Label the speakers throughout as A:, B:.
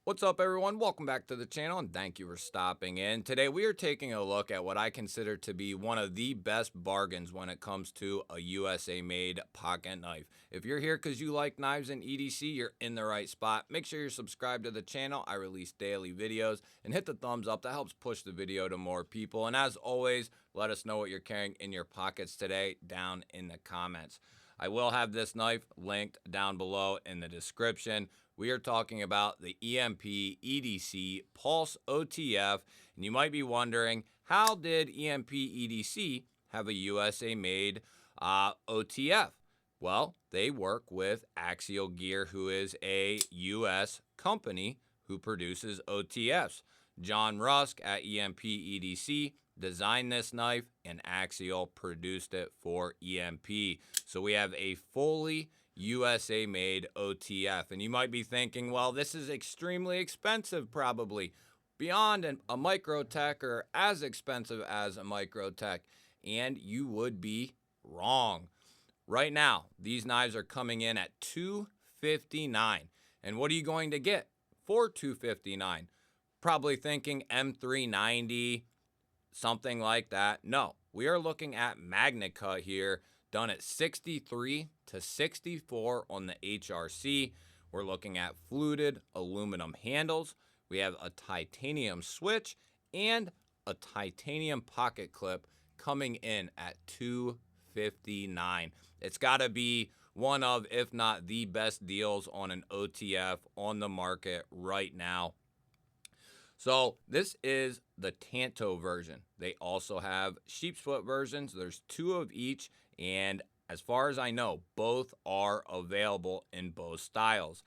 A: What's up, everyone? Welcome back to the channel and thank you for stopping in. Today we are taking a look at what I consider to be one of the best bargains when it comes to a USA made pocket knife. If you're here because you like knives and EDC, you're in the right spot. Make sure you're subscribed to the channel. I release daily videos, and hit the thumbs up. That helps push the video to more people. And as always, let us know what you're carrying in your pockets today down in the comments. I will have this knife linked down below in the description. We are talking about the EMPEDC Pulse OTF, and you might be wondering, how did EMPEDC have a USA-made OTF? Well, they work with Axial Gear, who is a US company who produces OTFs. John Rusk at EMPEDC designed this knife, and Axial produced it for EMP. So we have a fully USA made OTF. And you might be thinking, well, this is extremely expensive, probably beyond a Microtech or as expensive as a Microtech. And you would be wrong. Right now, these knives are coming in at $259. And what are you going to get for $259? Probably thinking M390, something like that. No, we are looking at MagnaCut here, done at 63 to 64 on the HRC. We're looking at fluted aluminum handles. We have a titanium switch and a titanium pocket clip coming in at $259. It's got to be one of, if not the best deals on an OTF on the market right now. So this is the Tanto version. They also have sheep's foot versions. There's two of each, and as far as I know, both are available in both styles.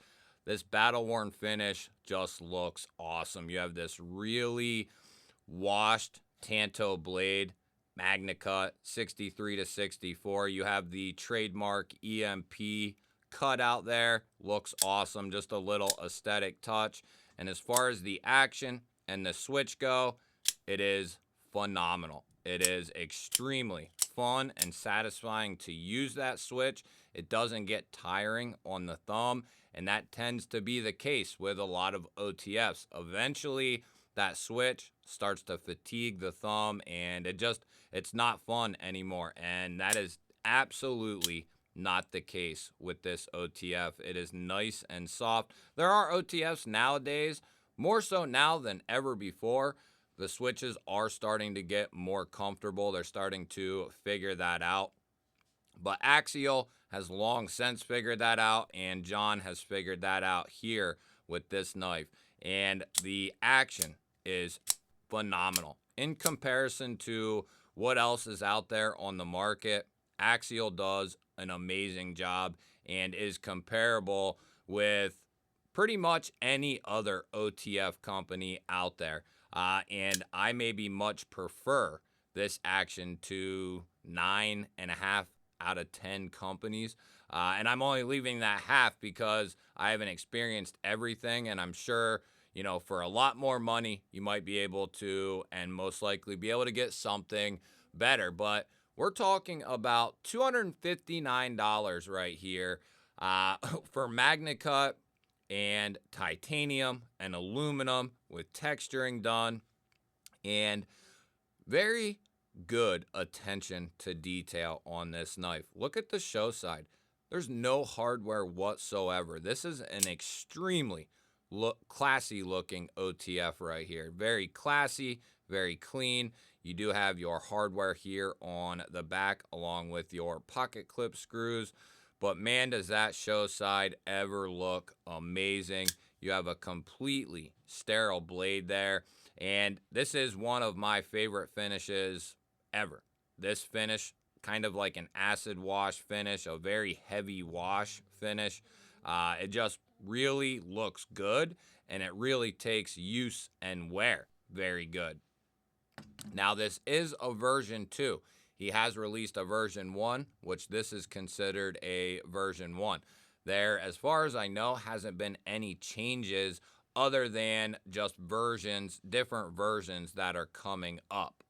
A: This battle-worn finish just looks awesome. You have this really washed Tanto blade, MagnaCut, 63 to 64. You have the trademark EMP cut out there. Looks awesome, just a little aesthetic touch. And as far as the action and the switch go, it is phenomenal. It is extremely fun and satisfying to use that switch. It doesn't get tiring on the thumb, and that tends to be the case with a lot of OTFs. Eventually, that switch starts to fatigue the thumb, and it's not fun anymore. And that is absolutely not the case with this OTF. It is nice and soft. There are OTFs nowadays, more so now than ever before. The switches are starting to get more comfortable. They're starting to figure that out. But Axial has long since figured that out, and John has figured that out here with this knife. And the action is phenomenal. In comparison to what else is out there on the market, Axial does an amazing job and is comparable with pretty much any other OTF company out there. And I maybe much prefer this action to 9.5 out of 10 companies. And I'm only leaving that half because I haven't experienced everything, and I'm sure, you know, for a lot more money, you might be able to, and most likely be able to get something better. But we're talking about $259 right here for MagnaCut and titanium and aluminum with texturing done, and very good attention to detail on this knife. Look at the show side. There's no hardware whatsoever. This is an extremely classy looking OTF right here. Very classy, very clean. You do have your hardware here on the back along with your pocket clip screws. But man, does that show side ever look amazing. You have a completely sterile blade there. And this is one of my favorite finishes ever. This finish, kind of like an acid wash finish, a very heavy wash finish. It just really looks good, and it really takes use and wear very good. Now, this is a version 2. He has released a version 1, which this is considered a version 1. There, as far as I know, hasn't been any changes other than just versions, different versions that are coming up.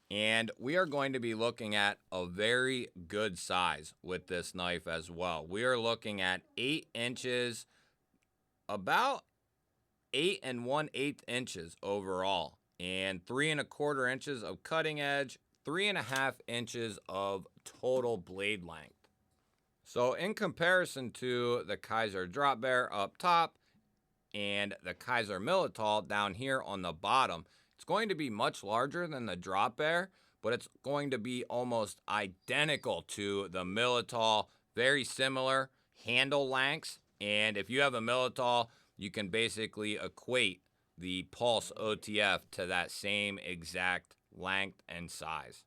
A: And we are going to be looking at a very good size with this knife as well. We are looking at 8 inches, about 8 1/8 inches overall, and 3 1/4 inches of cutting edge, 3.5 inches of total blade length. So in comparison to the Kaiser Drop Bear up top and the Kaiser Militol down here on the bottom, it's going to be much larger than the Drop Bear, but it's going to be almost identical to the Militol, very similar handle lengths. And if you have a Militol, you can basically equate the Pulse OTF to that same exact length and size.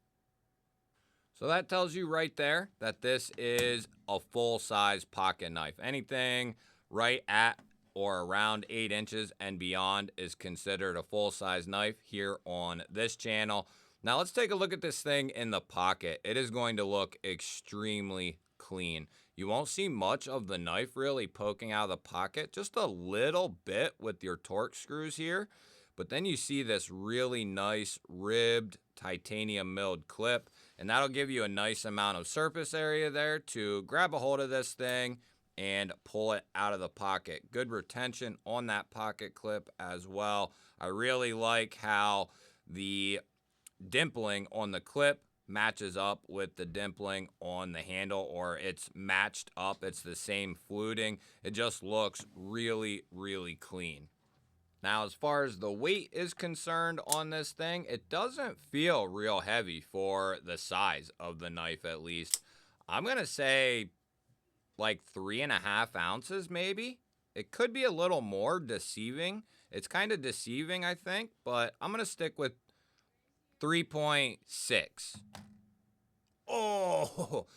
A: So that tells you right there that this is a full-size pocket knife. Anything right at or around 8 inches and beyond is considered a full-size knife here on this channel. Now let's take a look at this thing in the pocket. It is going to look extremely clean. You won't see much of the knife really poking out of the pocket, just a little bit with your torque screws here. But then you see this really nice ribbed titanium milled clip, and that'll give you a nice amount of surface area there to grab a hold of this thing and pull it out of the pocket. Good retention on that pocket clip as well. I really like how the dimpling on the clip matches up with the dimpling on the handle, or it's matched up. It's the same fluting. It just looks really, really clean. Now, as far as the weight is concerned on this thing, it doesn't feel real heavy for the size of the knife, at least. I'm going to say like 3.5 ounces, maybe. It could be a little more deceiving. It's kind of deceiving, I think, but I'm going to stick with 3.6. Oh,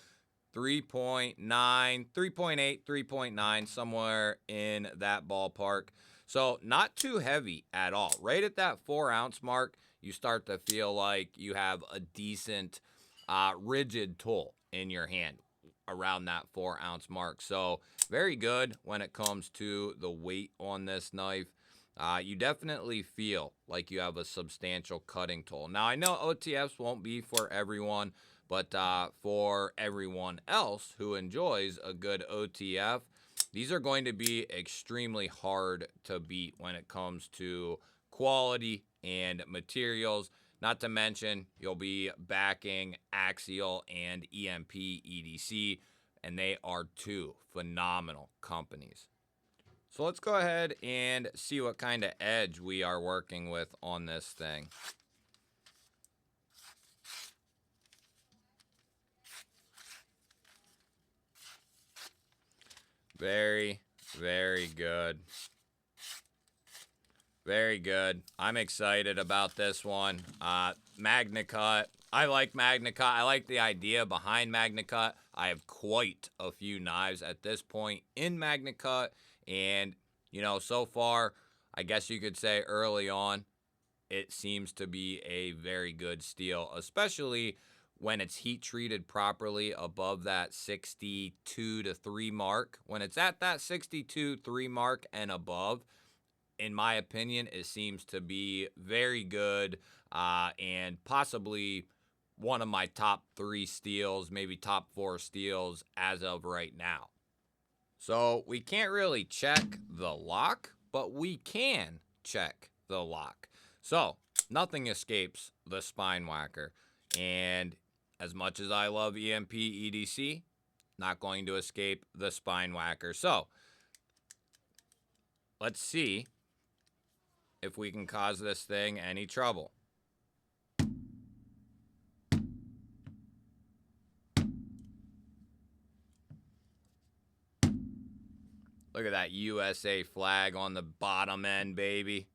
A: 3.9, 3.8, 3.9, somewhere in that ballpark. So not too heavy at all. Right at that 4-ounce mark, you start to feel like you have a decent rigid tool in your hand around that 4-ounce mark. So very good when it comes to the weight on this knife. You definitely feel like you have a substantial cutting tool. Now, I know OTFs won't be for everyone, but for everyone else who enjoys a good OTF, these are going to be extremely hard to beat when it comes to quality and materials. Not to mention, you'll be backing Axial and EMPEDC, and they are two phenomenal companies. So let's go ahead and see what kind of edge we are working with on this thing. Very, very good. Very good. I'm excited about this one. MagnaCut. I like MagnaCut. I like the idea behind MagnaCut. I have quite a few knives at this point in MagnaCut. And, you know, so far, I guess you could say early on, it seems to be a very good steel, especially when it's heat treated properly above that 62 to 3 mark. When it's at that 62 3 mark and above, in my opinion, it seems to be very good and possibly one of my top 3 steels, maybe top 4 steels as of right now. So we can't really check the lock, but we can check the lock. So nothing escapes the spine whacker. And as much as I love EMPEDC, not going to escape the spine whacker. So let's see if we can cause this thing any trouble. Look at that USA flag on the bottom end, baby.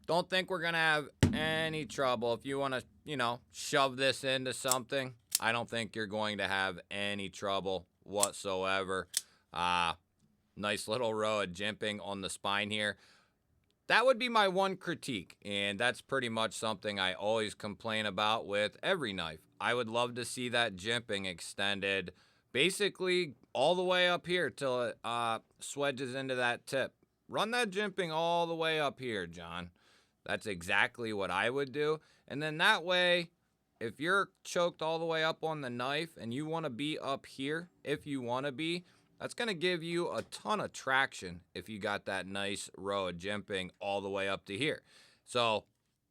A: Don't think we're going to have any trouble. If you want to, you know, shove this into something, I don't think you're going to have any trouble whatsoever. Nice little row of jimping on the spine here. That would be my one critique, and that's pretty much something I always complain about with every knife. I would love to see that jimping extended basically all the way up here till it swedges into that tip. Run that jimping all the way up here, John. That's exactly what I would do. And then that way, if you're choked all the way up on the knife and you want to be up here, if you want to be, That's going to give you a ton of traction if you got that nice row of jimping all the way up to here. So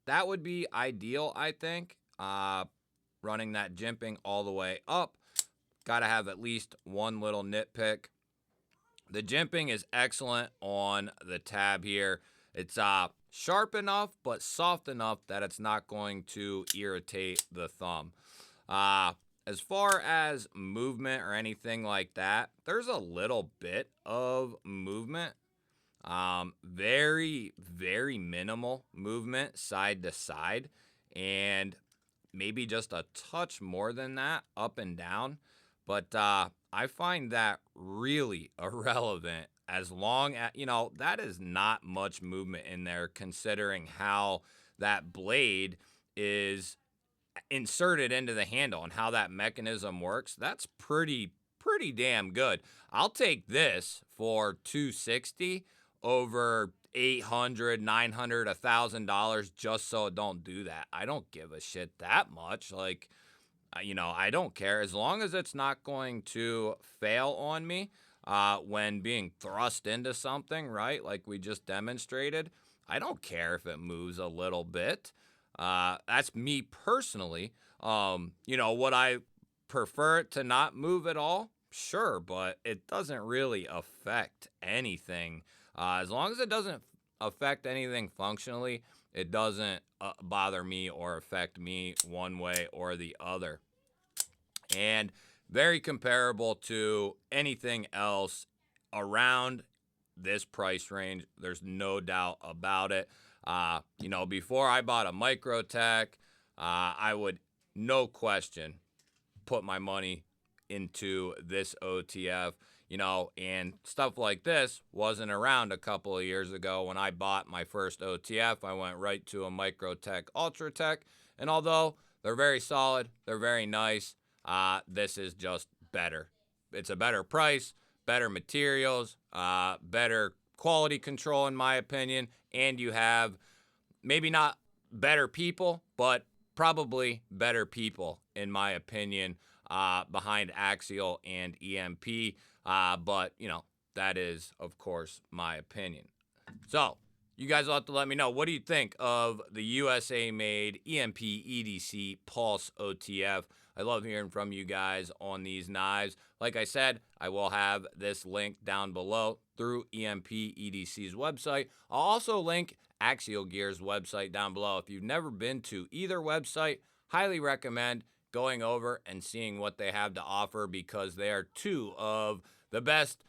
A: that would be ideal, I think, running that jimping all the way up. Got to have at least one little nitpick. The jimping is excellent on the tab here. It's sharp enough, but soft enough that it's not going to irritate the thumb. As far as movement or anything like that, there's a little bit of movement. Very, very minimal movement side to side. And maybe just a touch more than that up and down. But I find that really irrelevant as long as, that is not much movement in there considering how that blade is inserted into the handle and how that mechanism works. That's pretty damn good. I'll take this for $260 over $800, $900, $1,000 just so it don't do that. I don't give a shit that much. Like, I don't care as long as it's not going to fail on me when being thrust into something, right? Like we just demonstrated. I don't care if it moves a little bit. That's me personally. Would I prefer it to not move at all? Sure, but it doesn't really affect anything. As long as it doesn't affect anything functionally, it doesn't bother me or affect me one way or the other. And very comparable to anything else around this price range. There's no doubt about it. Before I bought a Microtech, I would, no question, put my money into this OTF, and stuff like this wasn't around a couple of years ago. When I bought my first OTF, I went right to a Microtech Ultratech, and although they're very solid, they're very nice, this is just better. It's a better price, better materials, better quality control in my opinion, and you have maybe not better people, but probably better people in my opinion behind Axial and EMP. But that is of course my opinion. So you guys will have to let me know, what do you think of the USA made EMPEDC Pulse OTF? I love hearing from you guys on these knives. Like I said, I will have this link down below through EMPEDC's website. I'll also link Axial Gear's website down below. If you've never been to either website, highly recommend going over and seeing what they have to offer because they are two of the best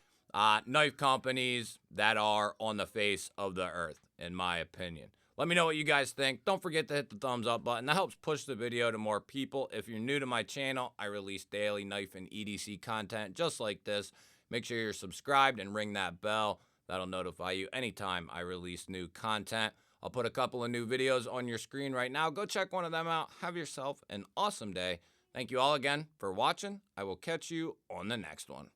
A: knife companies that are on the face of the earth, in my opinion. Let me know what you guys think. Don't forget to hit the thumbs up button. That helps push the video to more people. If you're new to my channel, I release daily knife and EDC content just like this. Make sure you're subscribed and ring that bell. That'll notify you anytime I release new content. I'll put a couple of new videos on your screen right now. Go check one of them out. Have yourself an awesome day. Thank you all again for watching. I will catch you on the next one.